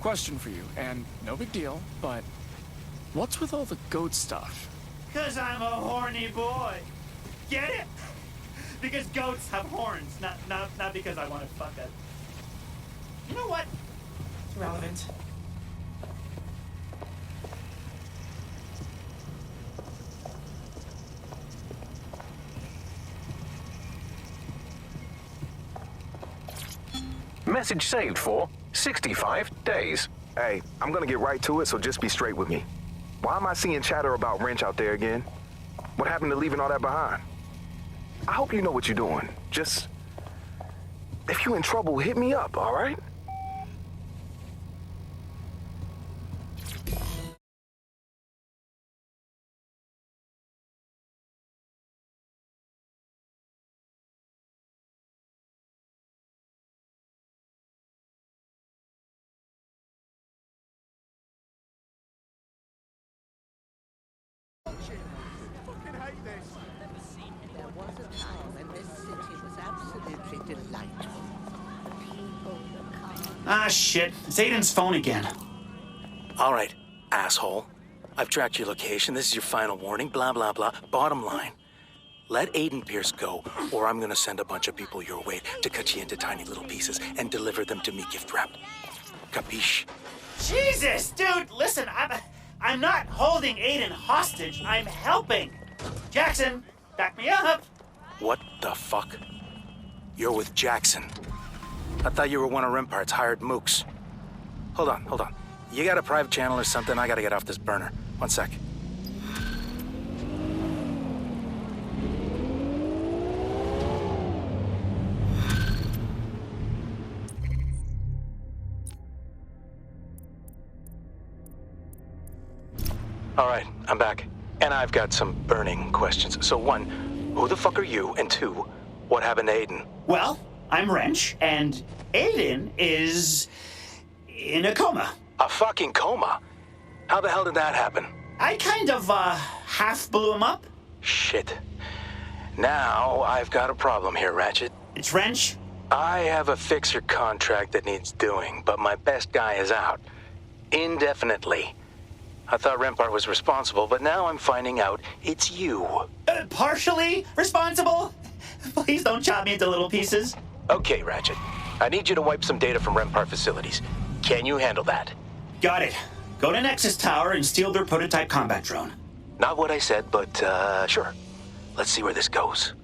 question for you, and no big deal, but what's with all the goat stuff? 'Cause I'm a horny boy. Get it? Because goats have horns, not because I want to fuck it. You know what? It's irrelevant. Message saved for 65 days. Hey, I'm gonna get right to it, so just be straight with me. Why am I seeing chatter about Wrench out there again? What happened to leaving all that behind? I hope you know what you're doing. Just, if you're in trouble, hit me up, all right? There was a time when this city was absolutely delightful. The people, the cars. Ah, shit. It's Aiden's phone again. All right, asshole. I've tracked your location. This is your final warning. Blah, blah, blah. Bottom line. Let Aiden Pierce go, or I'm gonna send a bunch of people your way to cut you into tiny little pieces and deliver them to me gift wrapped. Capiche? Jesus, dude, listen, I'm not holding Aiden hostage. I'm helping. Jackson, back me up. What the fuck? You're with Jackson. I thought you were one of Rempart's hired mooks. Hold on. You got a private channel or something? I gotta get off this burner. One sec. All right, I'm back. And I've got some burning questions. So one, who the fuck are you? And two, what happened to Aiden? Well, I'm Wrench, and Aiden is in a coma. A fucking coma? How the hell did that happen? I kind of, half blew him up. Shit. Now I've got a problem here, Ratchet. It's Wrench. I have a fixer contract that needs doing, but my best guy is out. Indefinitely. I thought Rempart was responsible, but now I'm finding out it's you. Partially responsible? Please don't chop me into little pieces. Okay, Ratchet. I need you to wipe some data from Rempart facilities. Can you handle that? Got it. Go to Nexus Tower and steal their prototype combat drone. Not what I said, but, sure. Let's see where this goes.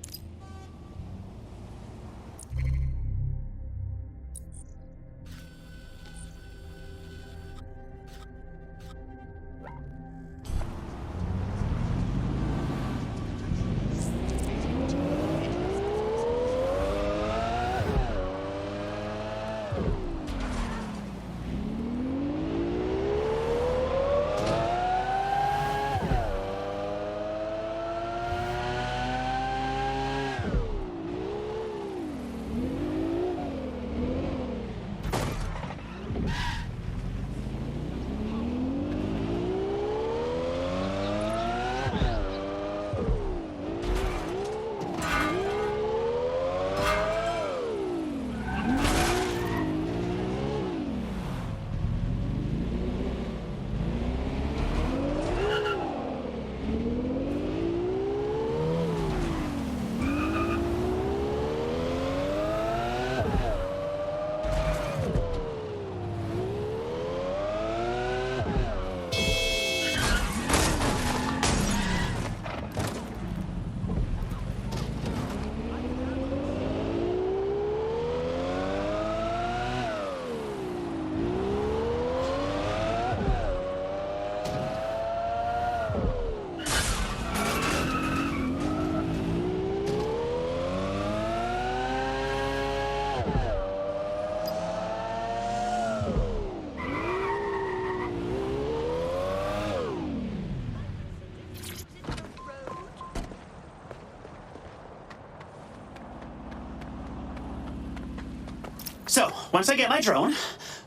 So, once I get my drone,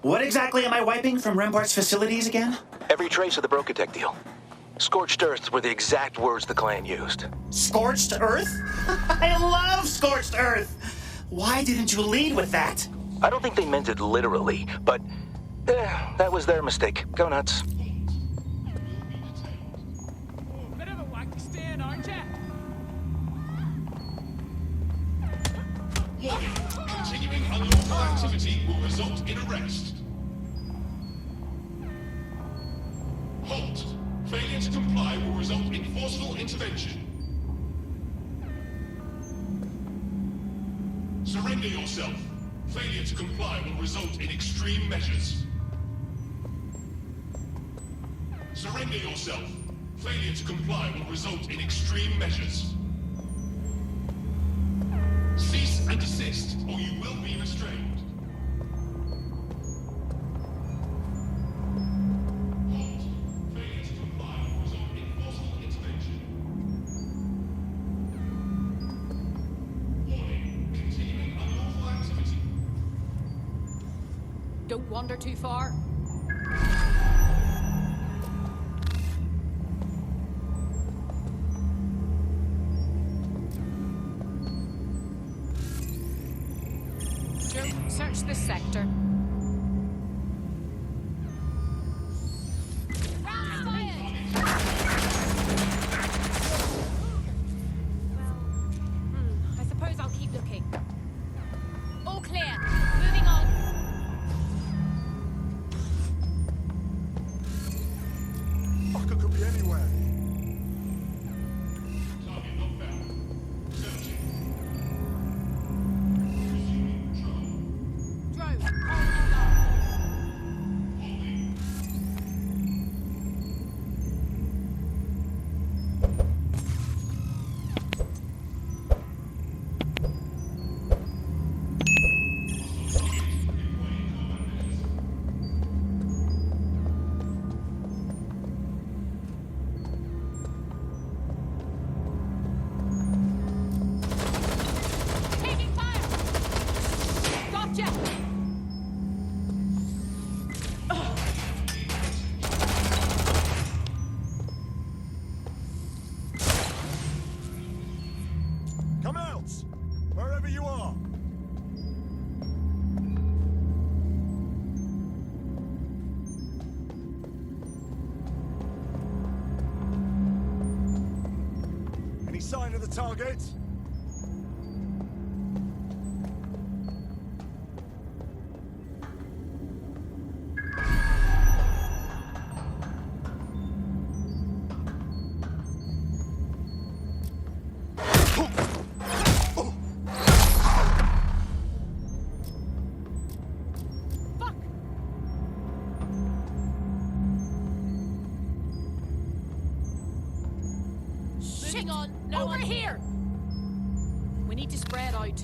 what exactly am I wiping from Rempart's facilities again? Every trace of the Brokotech deal. Scorched Earth were the exact words the clan used. Scorched Earth? I love Scorched Earth! Why didn't you lead with that? I don't think they meant it literally, but That was their mistake. Go nuts. Bit of a wacky stand, aren't ya? Continuing unlawful activity will result in arrest. Halt. Failure to comply will result in forceful intervention. Surrender yourself. Failure to comply will result in extreme measures. Surrender yourself. Failure to comply will result in extreme measures. Cease and desist, or you will be restrained. Halt. Failure to comply will result in forceful intervention. Warning. Continuing unlawful activity. Don't wander too far. Search this sector. I suppose I'll keep looking. All clear. Moving on. Fucker could be anywhere. Target not found. Searching. Resuming patrol. Drone. Holding. Taking fire. Gotcha. Come out! Wherever you are! Any sign of the target? Fuck. Moving on. No Over here. We need to spread out.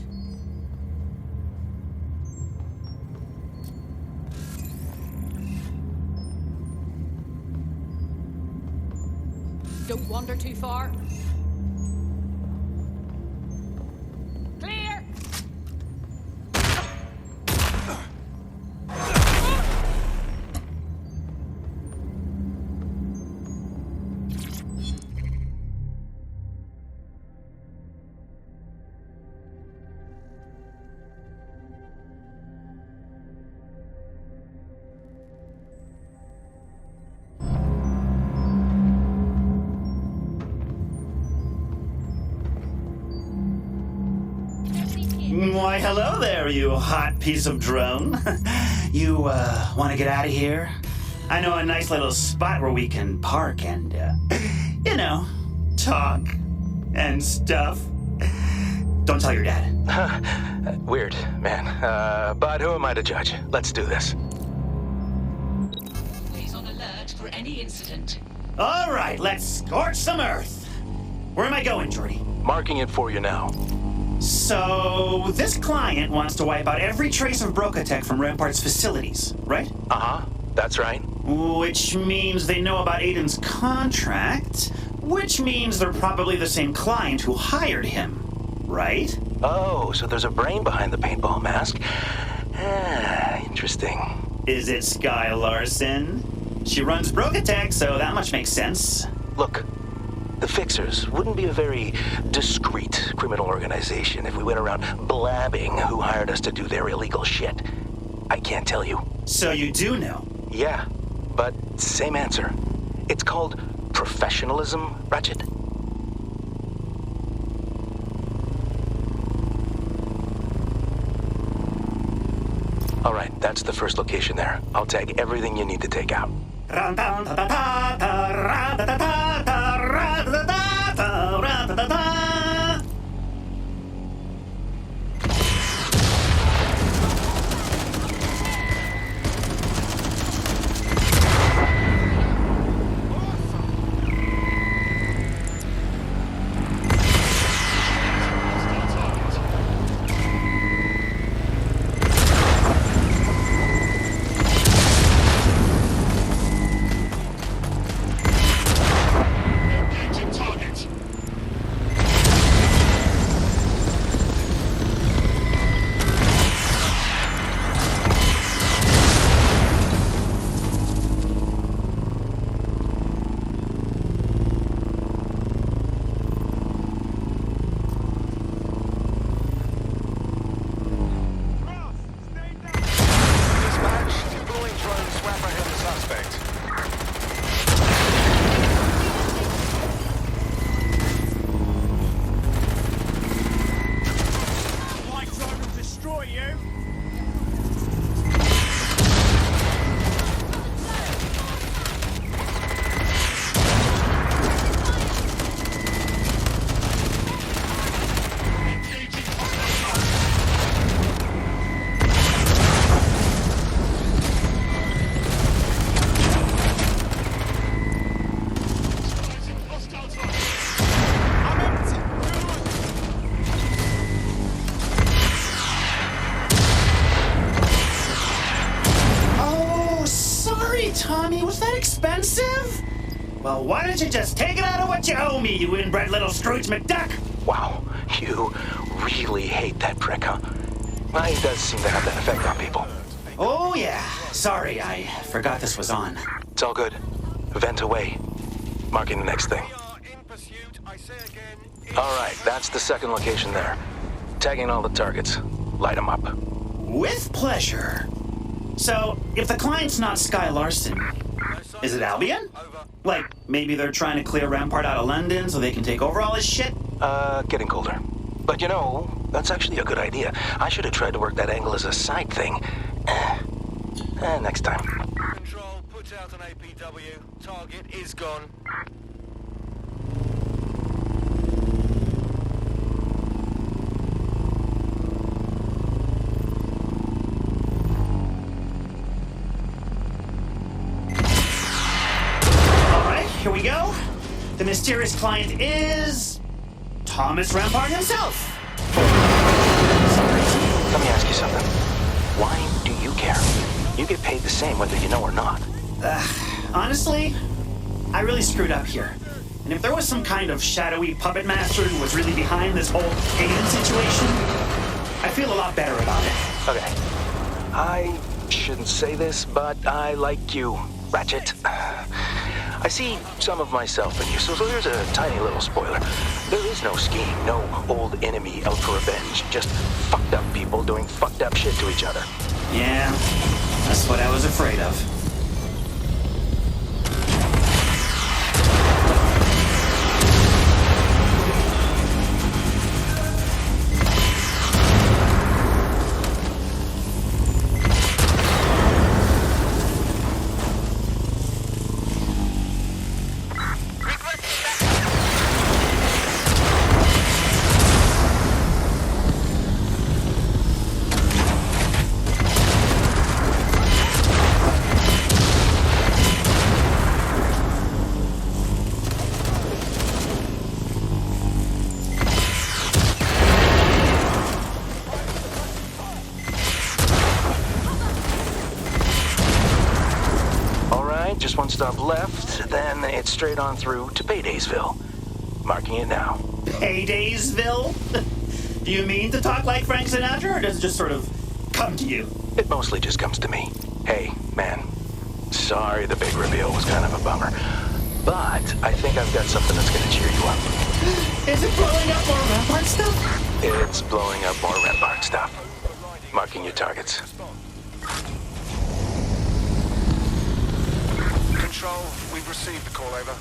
Don't wander too far. Clear. Why, hello there, you hot piece of drone. You, want to get out of here? I know a nice little spot where we can park and, talk and stuff. Don't tell your dad. Weird, man. But who am I to judge? Let's do this. Always on alert for any incident. All right, let's scorch some earth. Where am I going, Jordi? Marking it for you now. So, this client wants to wipe out every trace of Brokatech from Rampart's facilities, right? Uh-huh. That's right. Which means they know about Aiden's contract, which means they're probably the same client who hired him, right? Oh, so there's a brain behind the paintball mask. Interesting. Is it Sky Larson? She runs Brokatech, so that much makes sense. Look, the Fixers wouldn't be a very discreet criminal organization if we went around blabbing who hired us to do their illegal shit. I can't tell you. So you do know. Yeah, but same answer. It's called professionalism, Ratchet. All right, that's the first location there. I'll tag everything you need to take out. Engaging target. Dispatch, deploying drone swap ahead of suspect. White drone will destroy you. Engaging hostile target. Hostile target. Oh, sorry, Tommy. Was that expensive? Well, why don't you just take it out of what you owe me, you inbred little Scrooge McDuck? Wow, you really hate that prick, huh? Well, he does seem to have that effect on people. Oh, yeah. Sorry, I forgot this was on. It's all good. Vent away. Marking the next thing. In pursuit, I say again. All right, that's the second location there. Tagging all the targets. Light them up. With pleasure. So, if the client's not Sky Larson, is it Albion? Like, maybe they're trying to clear Rampart out of London so they can take over all his shit? Getting colder. But you know, that's actually a good idea. I should have tried to work that angle as a side thing. Next time. Control, put out an APW. Target is gone. Alright, here we go. The mysterious client is... Thomas Rampart himself. Let me ask you something. Why do you care? You get paid the same whether you know or not. Honestly, I really screwed up here. And if there was some kind of shadowy puppet master who was really behind this whole alien situation, I feel a lot better about it. Okay. I shouldn't say this, but I like you, Ratchet. I see some of myself in you, so here's a tiny little spoiler. There is no scheme, no old enemy out for revenge. Just fucked up people doing fucked up shit to each other. Yeah, that's what I was afraid of. Just one stop left, then it's straight on through to Paydaysville. Marking it now. Paydaysville? Do you mean to talk like Frank Sinatra, or does it just sort of come to you? It mostly just comes to me. Hey, man. Sorry the big reveal was kind of a bummer. But I think I've got something that's gonna cheer you up. Is it blowing up more Rampart stuff? It's blowing up more Rampart stuff. Marking your targets. Control, we've received the call, over.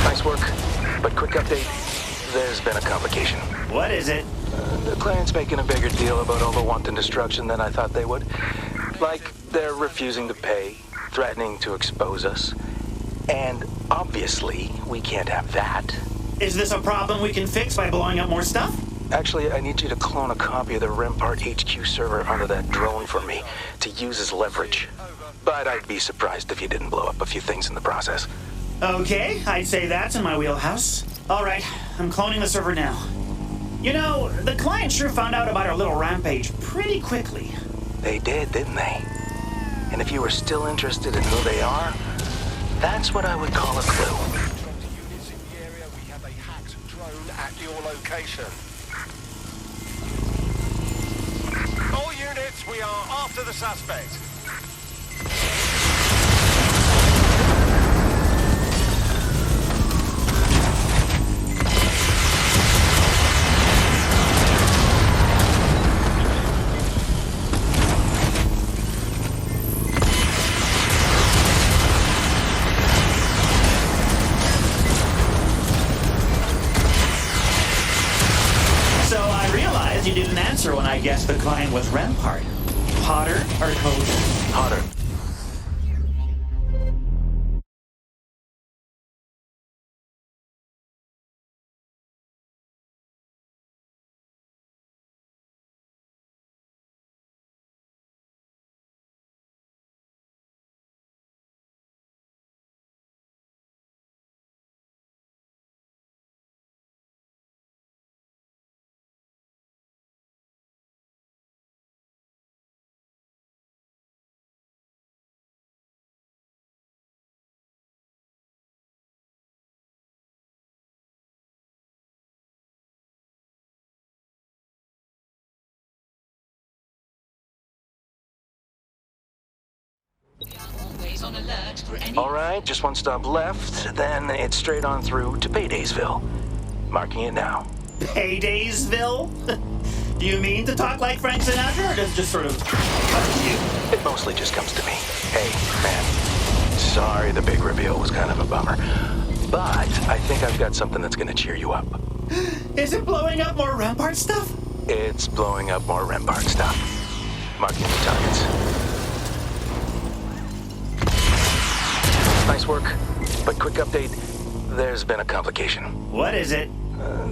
Nice work. But quick update, there's been a complication. What is it? The client's making a bigger deal about all the wanton destruction than I thought they would. Like, they're refusing to pay, threatening to expose us. And obviously, we can't have that. Is this a problem we can fix by blowing up more stuff? Actually, I need you to clone a copy of the Rampart HQ server onto that drone for me to use as leverage. But I'd be surprised if you didn't blow up a few things in the process. Okay, I'd say that's in my wheelhouse. All right, I'm cloning the server now. You know, the client sure found out about our little rampage pretty quickly. They did, didn't they? And if you were still interested in who they are, that's what I would call a clue. Units in the area, we have a hacked drone at your location. All units, we are after the suspect. You didn't answer when I guessed the client was Rampart. Hotter or colder? Hotter. Always on alert for any... All right, just one stop left, then it's straight on through to Paydaysville. Marking it now. Paydaysville? Do you mean to talk like Frank Sinatra, or does it just sort of come to you? It mostly just comes to me. Hey, man, sorry the big reveal was kind of a bummer. But I think I've got something that's gonna cheer you up. Is it blowing up more Rampart stuff? It's blowing up more Rampart stuff. Marking the targets. Nice work. But quick update, there's been a complication. What is it?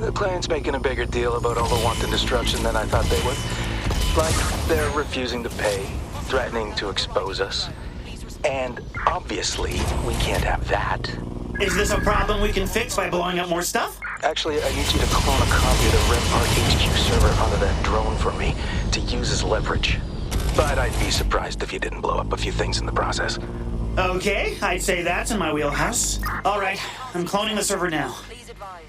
The client's making a bigger deal about all the wanton destruction than I thought they would. Like, they're refusing to pay, threatening to expose us. And obviously, we can't have that. Is this a problem we can fix by blowing up more stuff? Actually, I need you to clone a copy of the Rampart HQ server onto that drone for me to use as leverage. But I'd be surprised if you didn't blow up a few things in the process. Okay, I'd say that's in my wheelhouse. All right, I'm cloning the server now.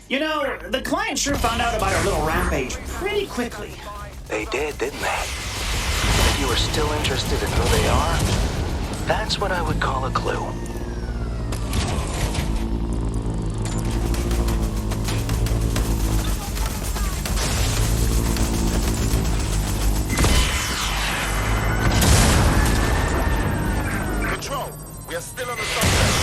You know, the client sure found out about our little rampage pretty quickly. They did, didn't they? If you were still interested in who they are, that's what I would call a clue. Control, we are still on the suspect.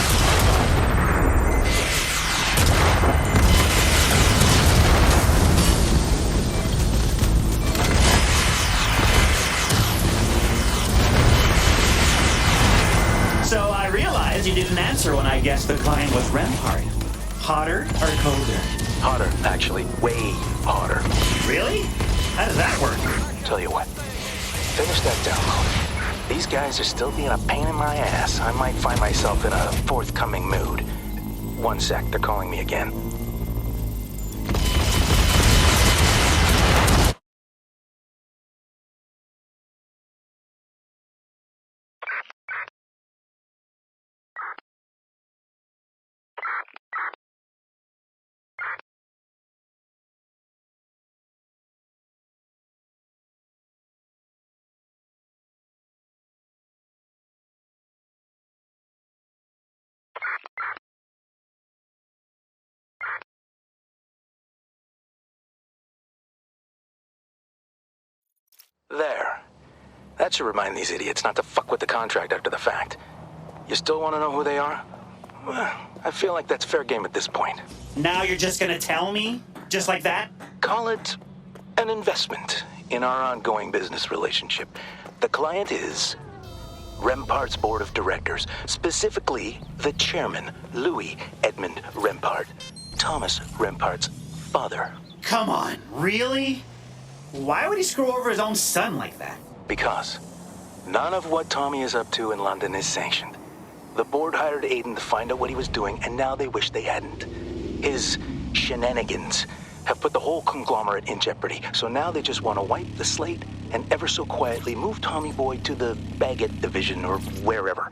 So I realized you didn't answer when I guessed the client was Rampart. Hotter or colder? Hotter, actually. Way hotter. Really? How does that work? Tell you what. Finish that download. These guys are still being a pain in my ass. I might find myself in a forthcoming mood. One sec, they're calling me again. There. That should remind these idiots not to fuck with the contract after the fact. You still want to know who they are? Well, I feel like that's fair game at this point. Now you're just gonna tell me? Just like that? Call it an investment in our ongoing business relationship. The client is Rempart's board of directors, specifically the chairman, Louis Edmund Rempart, Thomas Rempart's father. Come on, really? Why would he screw over his own son like that? Because none of what Tommy is up to in London is sanctioned. The board hired Aiden to find out what he was doing, and now they wish they hadn't. His shenanigans have put the whole conglomerate in jeopardy, so now they just want to wipe the slate and ever so quietly move Tommy Boy to the Baguette division or wherever.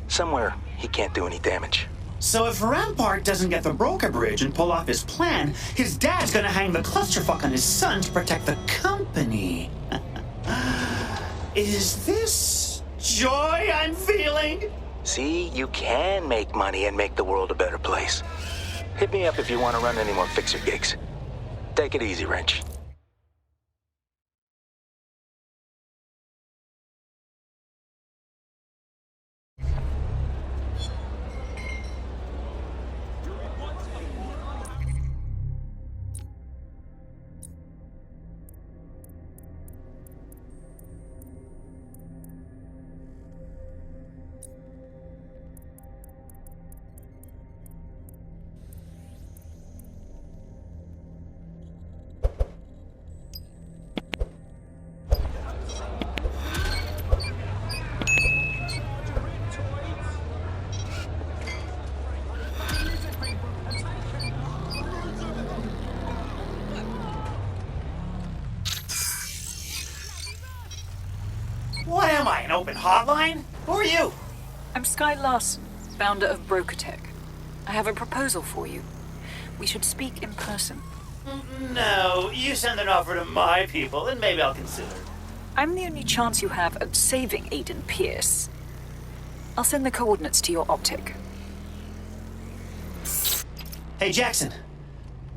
Somewhere he can't do any damage. So if Rampart doesn't get the broker bridge and pull off his plan, his dad's gonna hang the clusterfuck on his son to protect the company. Is this joy I'm feeling? See, you can make money and make the world a better place. Hit me up if you want to run any more fixer gigs. Take it easy, Wrench. What am I, an open hotline? Who are you? I'm Sky Larson, founder of Brokertech. I have a proposal for you. We should speak in person. No, you send an offer to my people, and maybe I'll consider. I'm the only chance you have at saving Aiden Pierce. I'll send the coordinates to your optic. Hey, Jackson.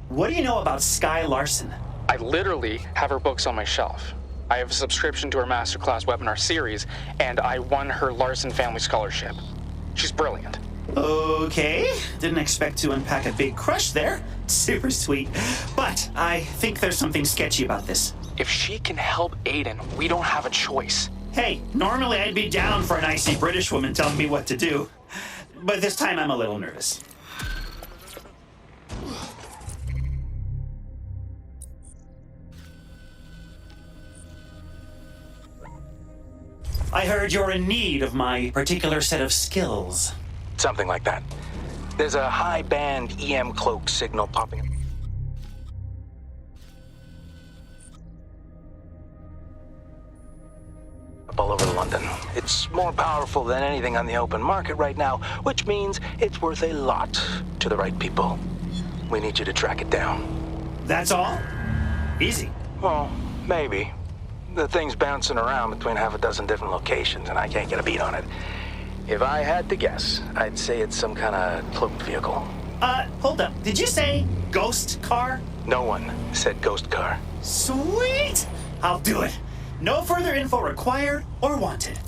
What do you know about Sky Larson? I literally have her books on my shelf. I have a subscription to her masterclass webinar series, and I won her Larson Family Scholarship. She's brilliant. Okay, didn't expect to unpack a big crush there. Super sweet. But I think there's something sketchy about this. If she can help Aiden, we don't have a choice. Hey, normally I'd be down for an icy British woman telling me what to do. But this time I'm a little nervous. I heard you're in need of my particular set of skills. Something like that. There's a high band EM cloak signal popping up all over London. It's more powerful than anything on the open market right now, which means it's worth a lot to the right people. We need you to track it down. That's all? Easy. Well, maybe. The thing's bouncing around between half a dozen different locations, and I can't get a beat on it. If I had to guess, I'd say it's some kind of cloaked vehicle. Hold up. Did you say ghost car? No one said ghost car. Sweet! I'll do it. No further info required or wanted.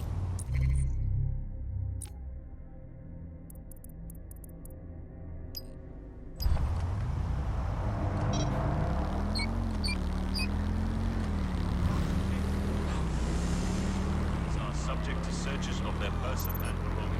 Subject to searches of their person and belongings.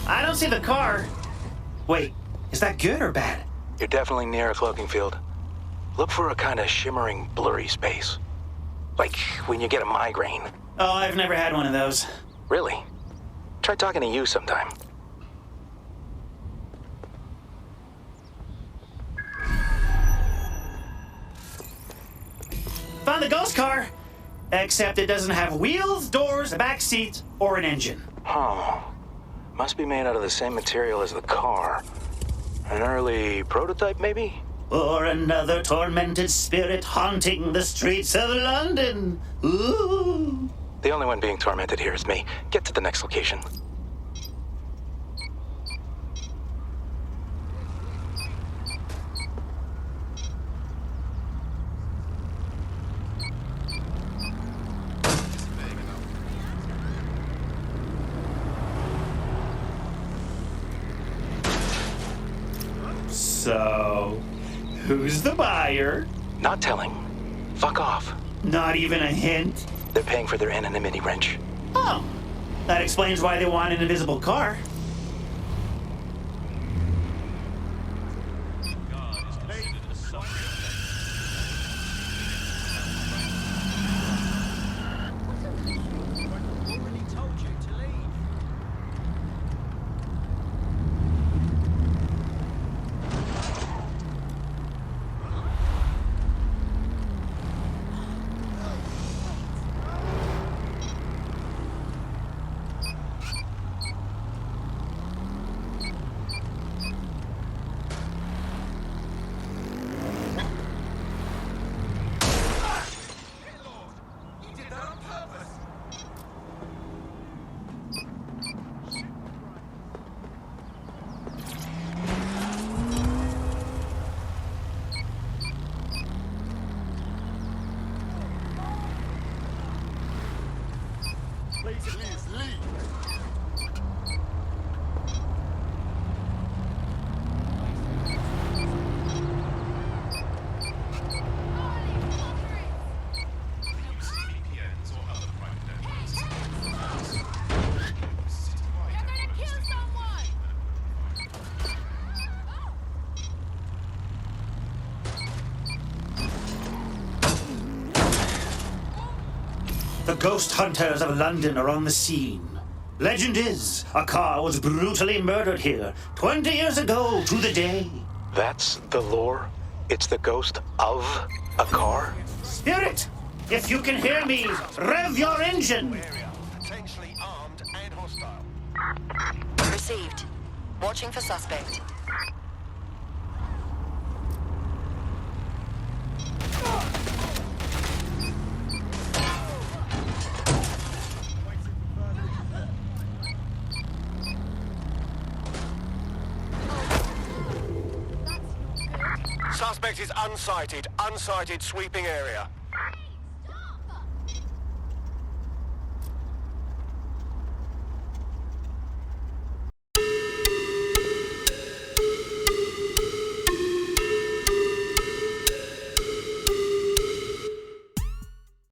I don't see the car. Wait, is that good or bad? You're definitely near a cloaking field. Look for a kind of shimmering, blurry space. Like when you get a migraine. Oh, I've never had one of those. Really? Try talking to you sometime. Found the ghost car. Except it doesn't have wheels, doors, a back seat, or an engine. Huh. Must be made out of the same material as the car. An early prototype, maybe? Or another tormented spirit haunting the streets of London. Ooh. The only one being tormented here is me. Get to the next location. So, who's the buyer? Not telling. Fuck off. Not even a hint? They're paying for their anonymity wrench. Oh, that explains why they want an invisible car. The ghost hunters of London are on the scene. Legend is, a car was brutally murdered here 20 years ago to the day. That's the lore? It's the ghost of a car? Spirit, if you can hear me, rev your engine! Potentially armed and hostile. Received. Watching for suspect. Suspect is unsighted. Unsighted sweeping area.